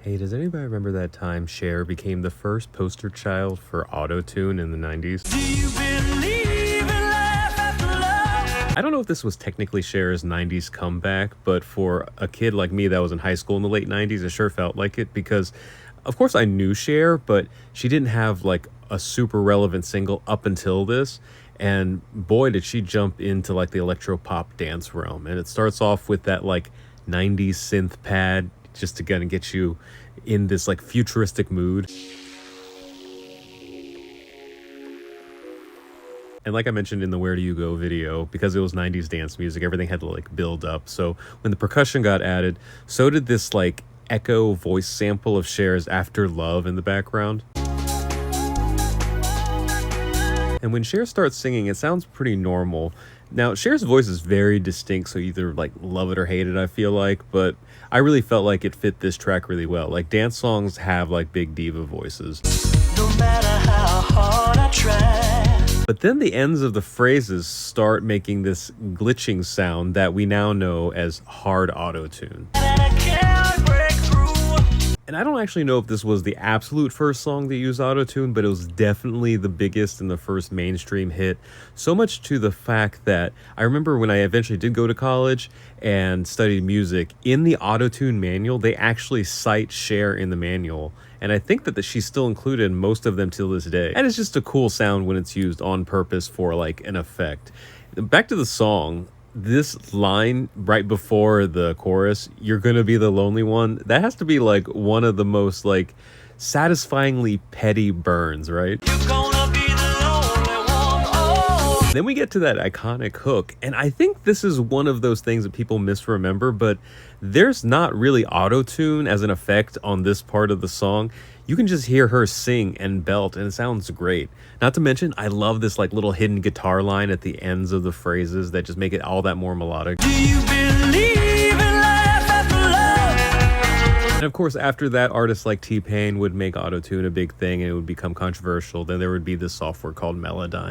Hey, does anybody remember that time Cher became the first poster child for Autotune in the 90s? Do you believe in life after love? I don't know if this was technically Cher's 90s comeback, but for a kid like me that was in high school in the late 90s, it sure felt like it because, of course, I knew Cher, but she didn't have like a super relevant single up until this. And boy, did she jump into like the electro pop dance realm. And it starts off with that like 90s synth pad just to kind of get you in this like futuristic mood. And like I mentioned in the Where Do You Go video, because it was 90s dance music, everything had to like build up. So when the percussion got added, so did this like echo voice sample of Cher's After Love in the background. And when Cher starts singing, it sounds pretty normal. Now, Cher's voice is very distinct, so you either like love it or hate it, I feel like, but I really felt like it fit this track really well. Like dance songs have like big diva voices. No matter how hard I try. But then the ends of the phrases start making this glitching sound that we now know as hard autotune. And I can't break through. And I don't actually know if this was the absolute first song that used autotune, but it was definitely the biggest and the first mainstream hit. So much to the fact that I remember when I eventually did go to college and studied music, in the autotune manual, they actually cite Cher in the manual. And I think that she's still included in most of them till this day. And it's just a cool sound when it's used on purpose for like an effect. Back to the song. This line right before the chorus, "You're gonna be the lonely one," that has to be like one of the most like satisfyingly petty burns, right? You're gonna be the lonely one. Oh. Then we get to that iconic hook, and I think this is one of those things that people misremember, but there's not really auto-tune as an effect on this part of the song. You can just hear her sing and belt, and it sounds great. Not to mention, I love this like little hidden guitar line at the ends of the phrases that just make it all that more melodic. Do you believe in life after love? And of course, after that, artists like T-Pain would make auto-tune a big thing and it would become controversial. Then there would be this software called Melodyne.